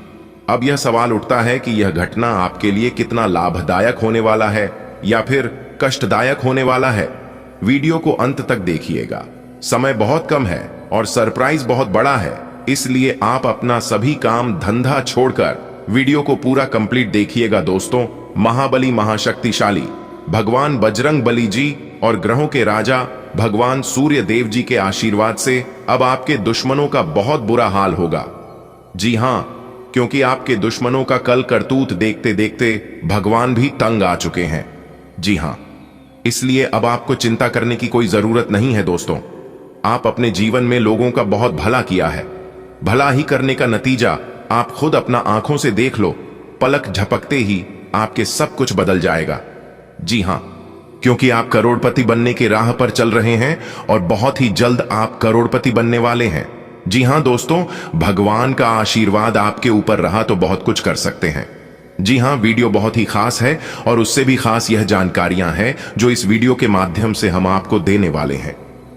अब यह सवाल उठता है कि यह घटना आपके लिए कितना लाभदायक होने वाला है या फिर कष्टदायक होने वाला है। वीडियो को अंत तक देखिएगा। समय बहुत कम है और सरप्राइज बहुत बड़ा है, इसलिए आप अपना सभी काम धंधा छोड़कर वीडियो को पूरा कंप्लीट देखिएगा। दोस्तों, महाबली महाशक्तिशाली भगवान बजरंग बली जी और ग्रहों के राजा भगवान सूर्य देव जी के आशीर्वाद से अब आपके दुश्मनों का बहुत बुरा हाल होगा। जी हां, क्योंकि आपके दुश्मनों का कल करतूत देखते देखते भगवान भी तंग आ चुके हैं। जी हां, इसलिए अब आपको चिंता करने की कोई जरूरत नहीं है दोस्तों। आप अपने जीवन में लोगों का बहुत भला किया है। भला ही करने का नतीजा आप खुद अपना आंखों से देख लो, पलक झपकते ही आपके सब कुछ बदल जाएगा। जी हां, क्योंकि आप करोड़पति बनने की राह पर चल रहे हैं और बहुत ही जल्द आप करोड़पति बनने वाले हैं। जी हां दोस्तों, भगवान का आशीर्वाद आपके ऊपर रहा तो बहुत कुछ कर सकते हैं। जी हां, वीडियो बहुत ही खास है और उससे भी खास यह जानकारियां हैं जो इस वीडियो के माध्यम से हम आपको देने वाले हैं।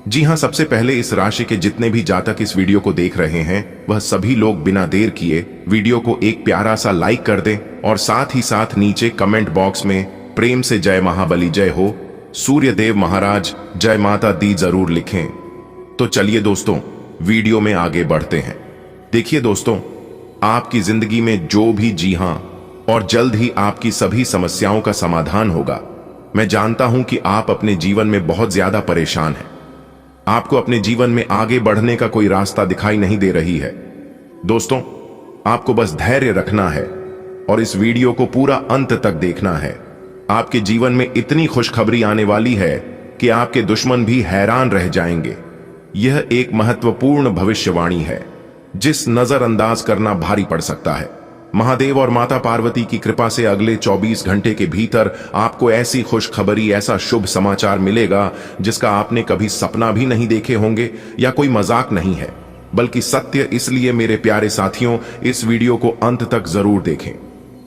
जी हां, सबसे पहले इस राशि के जितने भी जातक इस वीडियो को देख रहे हैं वह सभी लोग बिना देर किए वीडियो को एक प्यारा सा लाइक कर दें और साथ ही साथ नीचे कमेंट बॉक्स में प्रेम से जय महाबली जय हो, सूर्य देव महाराज जय माता दी जरूर लिखें। तो चलिए दोस्तों, वीडियो में आगे बढ़ते हैं। देखिए दोस्तों, आपकी जिंदगी में जो भी जी हां और जल्द ही आपकी सभी समस्याओं का समाधान होगा। मैं जानता हूं कि आप अपने जीवन में बहुत ज्यादा परेशान हैं। आपको अपने जीवन में आगे बढ़ने का कोई रास्ता दिखाई नहीं दे रही है। दोस्तों, आपको बस धैर्य रखना है और इस वीडियो को पूरा अंत तक देखना है। आपके जीवन में इतनी खुशखबरी आने वाली है कि आपके दुश्मन भी हैरान रह जाएंगे। यह एक महत्वपूर्ण भविष्यवाणी है जिस नजरअंदाज करना भारी पड़ सकता है। महादेव और माता पार्वती की कृपा से अगले 24 घंटे के भीतर आपको ऐसी खुशखबरी, ऐसा शुभ समाचार मिलेगा जिसका आपने कभी सपना भी नहीं देखे होंगे। या कोई मजाक नहीं है, बल्कि सत्य। इसलिए मेरे प्यारे साथियों, इस वीडियो को अंत तक जरूर देखें।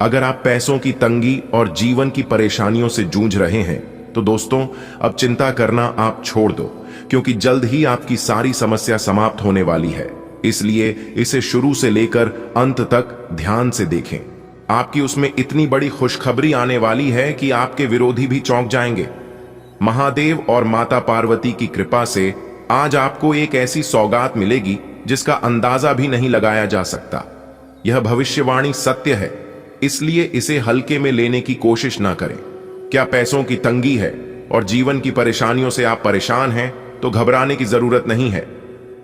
अगर आप पैसों की तंगी और जीवन की परेशानियों से जूझ रहे हैं तो दोस्तों, अब चिंता करना आप छोड़ दो, क्योंकि जल्द ही आपकी सारी समस्या समाप्त होने वाली है। इसलिए इसे शुरू से लेकर अंत तक ध्यान से देखें। आपकी उसमें इतनी बड़ी खुशखबरी आने वाली है कि आपके विरोधी भी चौंक जाएंगे। महादेव और माता पार्वती की कृपा से आज आपको एक ऐसी सौगात मिलेगी जिसका अंदाजा भी नहीं लगाया जा सकता। यह भविष्यवाणी सत्य है, इसलिए इसे हल्के में लेने की कोशिश ना करें। क्या पैसों की तंगी है और जीवन की परेशानियों से आप परेशान हैं तो घबराने की जरूरत नहीं है।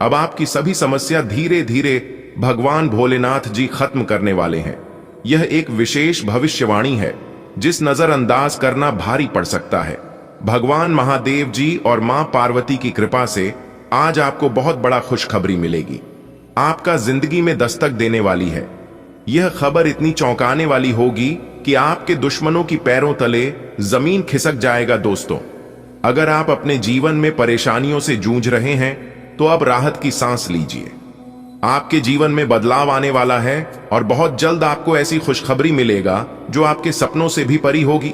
अब आपकी सभी समस्या धीरे धीरे भगवान भोलेनाथ जी खत्म करने वाले हैं। यह एक विशेष भविष्यवाणी है जिस नजरअंदाज करना भारी पड़ सकता है। भगवान महादेव जी और मां पार्वती की कृपा से आज आपको बहुत बड़ा खुशखबरी मिलेगी। आपका जिंदगी में दस्तक देने वाली है। यह खबर इतनी चौंकाने वाली होगी कि आपके दुश्मनों की पैरों तले जमीन खिसक जाएगा। दोस्तों, अगर आप अपने जीवन में परेशानियों से जूझ रहे हैं तो अब राहत की सांस लीजिए। आपके जीवन में बदलाव आने वाला है और बहुत जल्द आपको ऐसी खुशखबरी मिलेगा जो आपके सपनों से भी परी होगी।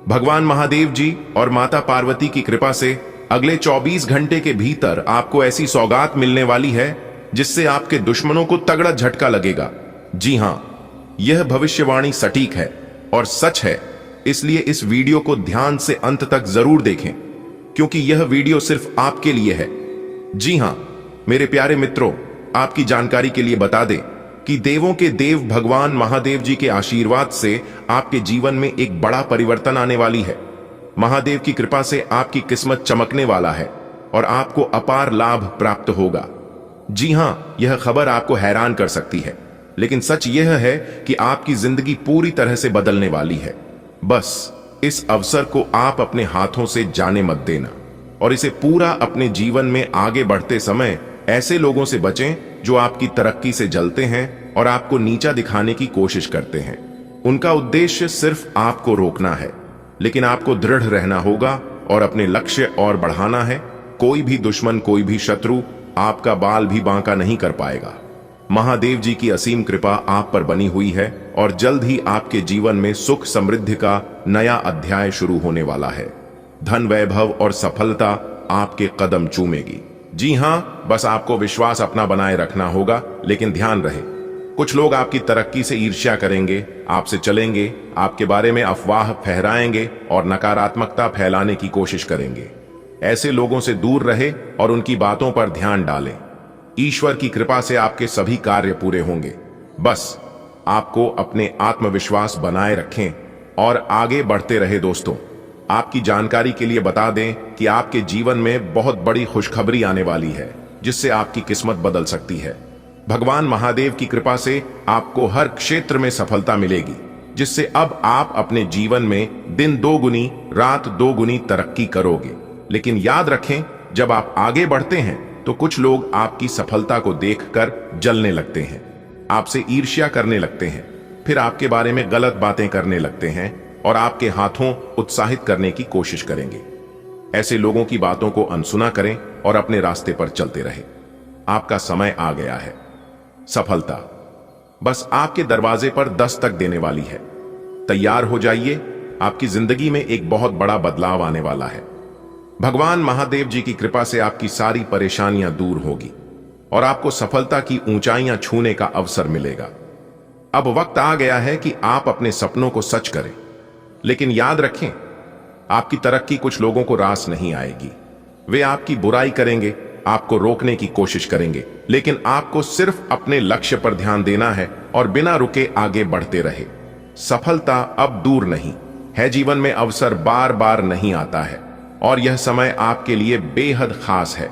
भगवान महादेव जी और माता पार्वती की कृपा से अगले 24 घंटे के भीतर आपको ऐसी सौगात मिलने वाली है जिससे आपके दुश्मनों को तगड़ा झटका लगेगा। जी हां, यह भविष्यवाणी सटीक है और सच है, इसलिए इस वीडियो को ध्यान से अंत तक जरूर देखें, क्योंकि यह वीडियो सिर्फ आपके लिए है। जी हां मेरे प्यारे मित्रों, आपकी जानकारी के लिए बता दें कि देवों के देव भगवान महादेव जी के आशीर्वाद से आपके जीवन में एक बड़ा परिवर्तन आने वाली है। महादेव की कृपा से आपकी किस्मत चमकने वाला है और आपको अपार लाभ प्राप्त होगा। जी हां, यह खबर आपको हैरान कर सकती है, लेकिन सच यह है कि आपकी जिंदगी पूरी तरह से बदलने वाली है। बस इस अवसर को आप अपने हाथों से जाने मत देना और इसे पूरा अपने जीवन में आगे बढ़ते समय ऐसे लोगों से बचें जो आपकी तरक्की से जलते हैं और आपको नीचा दिखाने की कोशिश करते हैं। उनका उद्देश्य सिर्फ आपको रोकना है, लेकिन आपको दृढ़ रहना होगा और अपने लक्ष्य और बढ़ाना है। कोई भी दुश्मन, कोई भी शत्रु आपका बाल भी बांका नहीं कर पाएगा। महादेव जी की असीम कृपा आप पर बनी हुई है और जल्द ही आपके जीवन में सुख समृद्धि का नया अध्याय शुरू होने वाला है। धन, वैभव और सफलता आपके कदम चूमेगी। जी हां, बस आपको विश्वास अपना बनाए रखना होगा, लेकिन ध्यान रहे, कुछ लोग आपकी तरक्की से ईर्ष्या करेंगे, आपसे चलेंगे, आपके बारे में अफवाह फहराएंगे और नकारात्मकता फैलाने की कोशिश करेंगे। ऐसे लोगों से दूर रहे और उनकी बातों पर ध्यान डालें। ईश्वर की कृपा से आपके सभी कार्य पूरे होंगे। बस आपको अपने आत्मविश्वास बनाए रखें और आगे बढ़ते रहे। दोस्तों, आपकी जानकारी के लिए बता दें कि आपके जीवन में बहुत बड़ी खुशखबरी आने वाली है, जिससे आपकी किस्मत बदल सकती है। भगवान महादेव की कृपा से आपको हर क्षेत्र में सफलता मिलेगी, जिससे अब आप अपने जीवन में दिन 2 गुनी रात 2 गुनी तरक्की करोगे। लेकिन याद रखें, जब आप आगे बढ़ते हैं तो कुछ लोग आपकी सफलता को देखकर जलने लगते हैं, आपसे ईर्ष्या करने लगते हैं, फिर आपके बारे में गलत बातें करने लगते हैं और आपके हाथों उत्साहित करने की कोशिश करेंगे। ऐसे लोगों की बातों को अनसुना करें और अपने रास्ते पर चलते रहें। आपका समय आ गया है। सफलता बस आपके दरवाजे पर दस्तक देने वाली है। तैयार हो जाइए, आपकी जिंदगी में एक बहुत बड़ा बदलाव आने वाला है। भगवान महादेव जी की कृपा से आपकी सारी परेशानियां दूर होगी और आपको सफलता की ऊंचाइयां छूने का अवसर मिलेगा। अब वक्त आ गया है कि आप अपने सपनों को सच करें। लेकिन याद रखें, आपकी तरक्की कुछ लोगों को रास नहीं आएगी। वे आपकी बुराई करेंगे, आपको रोकने की कोशिश करेंगे, लेकिन आपको सिर्फ अपने लक्ष्य पर ध्यान देना है और बिना रुके आगे बढ़ते रहे। सफलता अब दूर नहीं है। जीवन में अवसर बार बार नहीं आता है और यह समय आपके लिए बेहद खास है।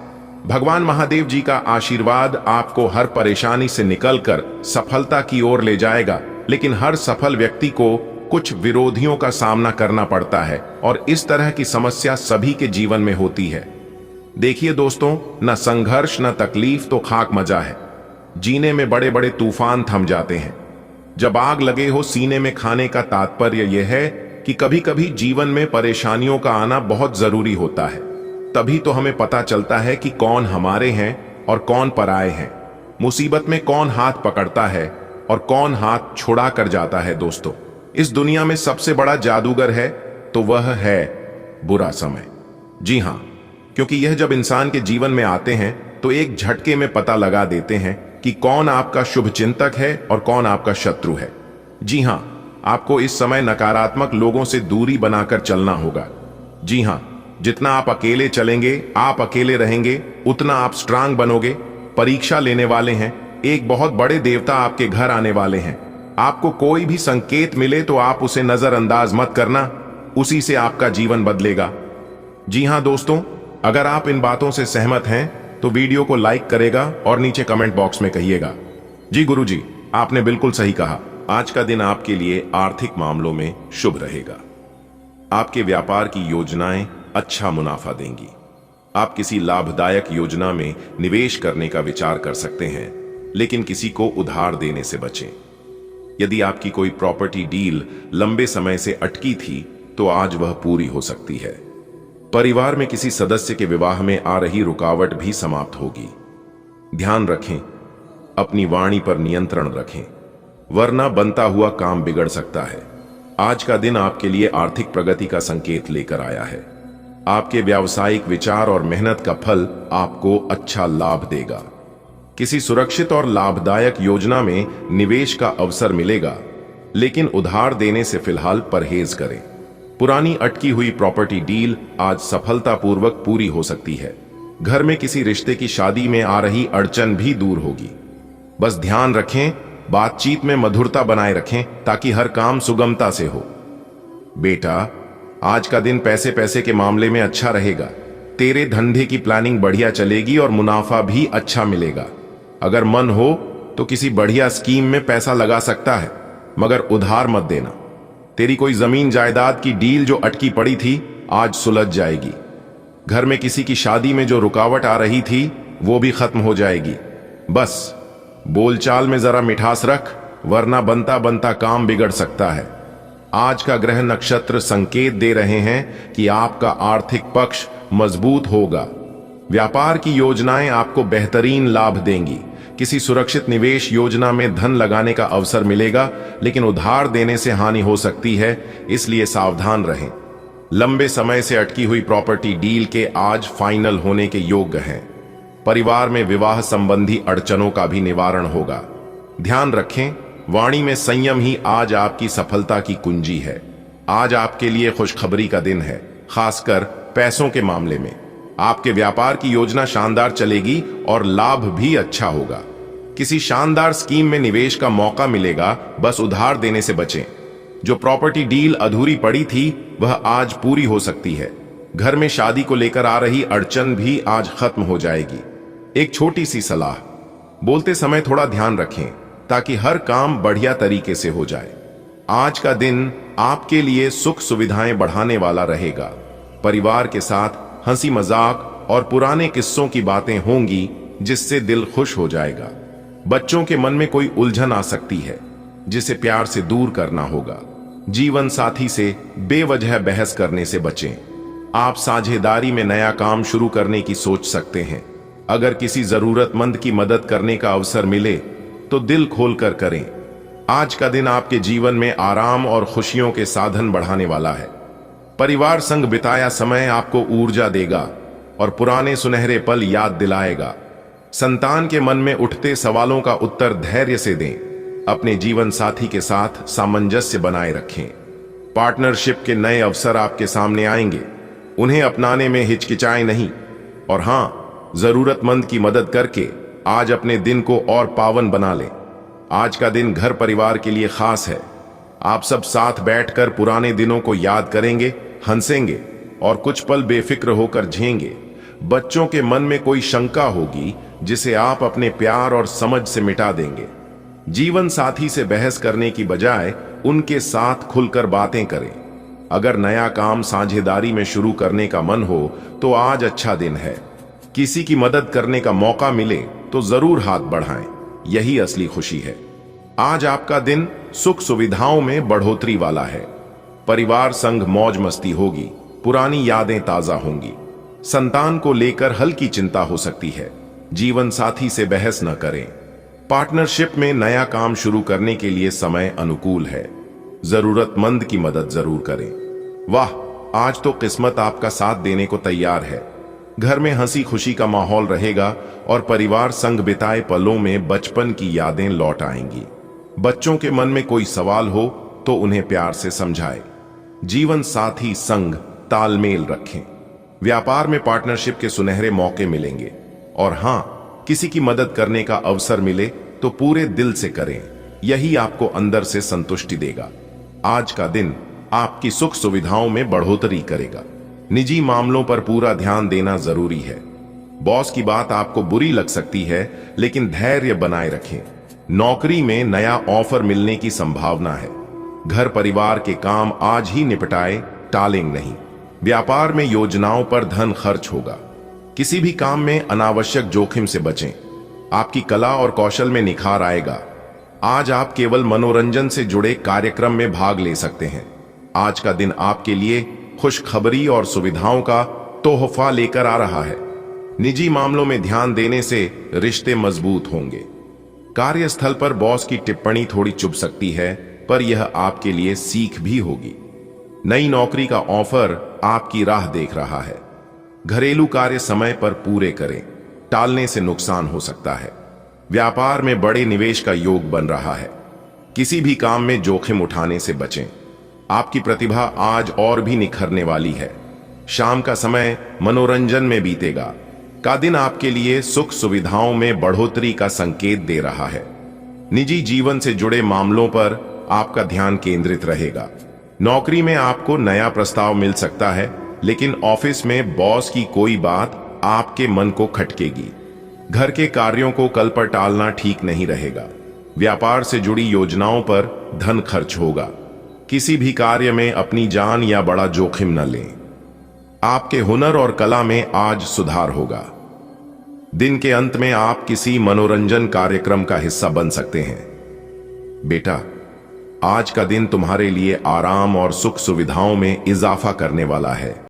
भगवान महादेव जी का आशीर्वाद आपको हर परेशानी से निकलकर सफलता की ओर ले जाएगा। लेकिन हर सफल व्यक्ति को कुछ विरोधियों का सामना करना पड़ता है और इस तरह की समस्या सभी के जीवन में होती है। देखिए दोस्तों, न संघर्ष न तकलीफ तो खाक मजा है। जीने में बड़े बड़े तूफान थम जाते हैं। जब आग लगे हो सीने में खाने का तात्पर्य यह है कि कभी कभी जीवन में परेशानियों का आना बहुत जरूरी होता है। तभी तो हमें पता चलता है कि कौन हमारे हैं और कौन पराए हैं। मुसीबत में कौन हाथ पकड़ता है और कौन हाथ छुड़ा कर जाता है। दोस्तों, इस दुनिया में सबसे बड़ा जादूगर है तो वह है बुरा समय। जी हां, क्योंकि यह जब इंसान के जीवन में आते हैं तो एक झटके में पता लगा देते हैं कि कौन आपका शुभ चिंतक है और कौन आपका शत्रु है। जी हां, आपको इस समय नकारात्मक लोगों से दूरी बनाकर चलना होगा। जी हां, जितना आप अकेले चलेंगे, आप अकेले रहेंगे, उतना आप स्ट्रांग बनोगे। परीक्षा लेने वाले हैं, एक बहुत बड़े देवता आपके घर आने वाले हैं। आपको कोई भी संकेत मिले तो आप उसे नजरअंदाज मत करना, उसी से आपका जीवन बदलेगा। जी हां दोस्तों, अगर आप इन बातों से सहमत हैं तो वीडियो को लाइक करेगा और नीचे कमेंट बॉक्स में कहिएगा, जी गुरुजी, आपने बिल्कुल सही कहा। आज का दिन आपके लिए आर्थिक मामलों में शुभ रहेगा। आपके व्यापार की योजनाएं अच्छा मुनाफा देंगी। आप किसी लाभदायक योजना में निवेश करने का विचार कर सकते हैं, लेकिन किसी को उधार देने से बचें। यदि आपकी कोई प्रॉपर्टी डील लंबे समय से अटकी थी तो आज वह पूरी हो सकती है। परिवार में किसी सदस्य के विवाह में आ रही रुकावट भी समाप्त होगी। ध्यान रखें, अपनी वाणी पर नियंत्रण रखें, वरना बनता हुआ काम बिगड़ सकता है। आज का दिन आपके लिए आर्थिक प्रगति का संकेत लेकर आया है। आपके व्यावसायिक विचार और मेहनत का फल आपको अच्छा लाभ देगा। किसी सुरक्षित और लाभदायक योजना में निवेश का अवसर मिलेगा, लेकिन उधार देने से फिलहाल परहेज करें। पुरानी अटकी हुई प्रॉपर्टी डील आज सफलतापूर्वक पूरी हो सकती है। घर में किसी रिश्ते की शादी में आ रही अड़चन भी दूर होगी। बस ध्यान रखें, बातचीत में मधुरता बनाए रखें ताकि हर काम सुगमता से हो। बेटा, आज का दिन पैसे पैसे के मामले में अच्छा रहेगा। तेरे धंधे की प्लानिंग बढ़िया चलेगी और मुनाफा भी अच्छा मिलेगा। अगर मन हो तो किसी बढ़िया स्कीम में पैसा लगा सकता है, मगर उधार मत देना। तेरी कोई जमीन जायदाद की डील जो अटकी पड़ी थी आज सुलझ जाएगी। घर में किसी की शादी में जो रुकावट आ रही थी वो भी खत्म हो जाएगी। बस बोलचाल में जरा मिठास रख, वरना बनता बनता काम बिगड़ सकता है। आज का ग्रह नक्षत्र संकेत दे रहे हैं कि आपका आर्थिक पक्ष मजबूत होगा। व्यापार की योजनाएं आपको बेहतरीन लाभ देंगी। किसी सुरक्षित निवेश योजना में धन लगाने का अवसर मिलेगा, लेकिन उधार देने से हानि हो सकती है, इसलिए सावधान रहें। लंबे समय से अटकी हुई प्रॉपर्टी डील के आज फाइनल होने के योग्य हैं। परिवार में विवाह संबंधी अड़चनों का भी निवारण होगा। ध्यान रखें, वाणी में संयम ही आज आपकी सफलता की कुंजी है। आज आपके लिए खुशखबरी का दिन है, खासकर पैसों के मामले में। आपके व्यापार की योजना शानदार चलेगी और लाभ भी अच्छा होगा। किसी शानदार स्कीम में निवेश का मौका मिलेगा, बस उधार देने से बचें। जो प्रॉपर्टी डील अधूरी पड़ी थी वह आज पूरी हो सकती है। घर में शादी को लेकर आ रही अड़चन भी आज खत्म हो जाएगी। एक छोटी सी सलाह, बोलते समय थोड़ा ध्यान रखें ताकि हर काम बढ़िया तरीके से हो जाए। आज का दिन आपके लिए सुख सुविधाएं बढ़ाने वाला रहेगा। परिवार के साथ हंसी मजाक और पुराने किस्सों की बातें होंगी जिससे दिल खुश हो जाएगा। बच्चों के मन में कोई उलझन आ सकती है जिसे प्यार से दूर करना होगा। जीवन साथी से बेवजह बहस करने से बचें। आप साझेदारी में नया काम शुरू करने की सोच सकते हैं। अगर किसी जरूरतमंद की मदद करने का अवसर मिले तो दिल खोलकर करें। आज का दिन आपके जीवन में आराम और खुशियों के साधन बढ़ाने वाला है। परिवार संग बिताया समय आपको ऊर्जा देगा और पुराने सुनहरे पल याद दिलाएगा। संतान के मन में उठते सवालों का उत्तर धैर्य से दें। अपने जीवन साथी के साथ सामंजस्य बनाए रखें। पार्टनरशिप के नए अवसर आपके सामने आएंगे, उन्हें अपनाने में हिचकिचाएं नहीं। और हां, जरूरतमंद की मदद करके आज अपने दिन को और पावन बना लें। आज का दिन घर परिवार के लिए खास है। आप सब साथ बैठकर पुराने दिनों को याद करेंगे, हंसेंगे और कुछ पल बेफिक्र होकर जिएंगे। बच्चों के मन में कोई शंका होगी जिसे आप अपने प्यार और समझ से मिटा देंगे। जीवन साथी से बहस करने की बजाय उनके साथ खुलकर बातें करें। अगर नया काम साझेदारी में शुरू करने का मन हो तो आज अच्छा दिन है। किसी की मदद करने का मौका मिले तो जरूर हाथ बढ़ाएं, यही असली खुशी है। आज आपका दिन सुख सुविधाओं में बढ़ोतरी वाला है। परिवार संग मौज मस्ती होगी, पुरानी यादें ताजा होंगी। संतान को लेकर हल्की चिंता हो सकती है। जीवन साथी से बहस न करें। पार्टनरशिप में नया काम शुरू करने के लिए समय अनुकूल है। जरूरतमंद की मदद जरूर करें। वाह, आज तो किस्मत आपका साथ देने को तैयार है। घर में हंसी खुशी का माहौल रहेगा और परिवार संग बिताए पलों में बचपन की यादें लौट आएंगी। बच्चों के मन में कोई सवाल हो तो उन्हें प्यार से समझाएं। जीवन साथी संग तालमेल रखें। व्यापार में पार्टनरशिप के सुनहरे मौके मिलेंगे। और हां, किसी की मदद करने का अवसर मिले तो पूरे दिल से करें, यही आपको अंदर से संतुष्टि देगा। आज का दिन आपकी सुख सुविधाओं में बढ़ोतरी करेगा। निजी मामलों पर पूरा ध्यान देना जरूरी है। बॉस की बात आपको बुरी लग सकती है, लेकिन धैर्य बनाए रखें। नौकरी में नया ऑफर मिलने की संभावना है। घर परिवार के काम आज ही निपटाए, टालें नहीं। व्यापार में योजनाओं पर धन खर्च होगा। किसी भी काम में अनावश्यक जोखिम से बचें। आपकी कला और कौशल में निखार आएगा। आज आप केवल मनोरंजन से जुड़े कार्यक्रम में भाग ले सकते हैं। आज का दिन आपके लिए खुशखबरी और सुविधाओं का तोहफा लेकर आ रहा है। निजी मामलों में ध्यान देने से रिश्ते मजबूत होंगे। कार्यस्थल पर बॉस की टिप्पणी थोड़ी चुभ सकती है, पर यह आपके लिए सीख भी होगी। नई नौकरी का ऑफर आपकी राह देख रहा है। घरेलू कार्य समय पर पूरे करें, टालने से नुकसान हो सकता है। व्यापार में बड़े निवेश का योग बन रहा है। किसी भी काम में जोखिम उठाने से बचें। आपकी प्रतिभा आज और भी निखरने वाली है। शाम का समय मनोरंजन में बीतेगा। का दिन आपके लिए सुख सुविधाओं में बढ़ोतरी का संकेत दे रहा है। निजी जीवन से जुड़े मामलों पर आपका ध्यान केंद्रित रहेगा। नौकरी में आपको नया प्रस्ताव मिल सकता है, लेकिन ऑफिस में बॉस की कोई बात आपके मन को खटकेगी। घर के कार्यों को कल पर टालना ठीक नहीं रहेगा। व्यापार से जुड़ी योजनाओं पर धन खर्च होगा। किसी भी कार्य में अपनी जान या बड़ा जोखिम न लें। आपके हुनर और कला में आज सुधार होगा। दिन के अंत में आप किसी मनोरंजन कार्यक्रम का हिस्सा बन सकते हैं। बेटा, आज का दिन तुम्हारे लिए आराम और सुख सुविधाओं में इजाफा करने वाला है।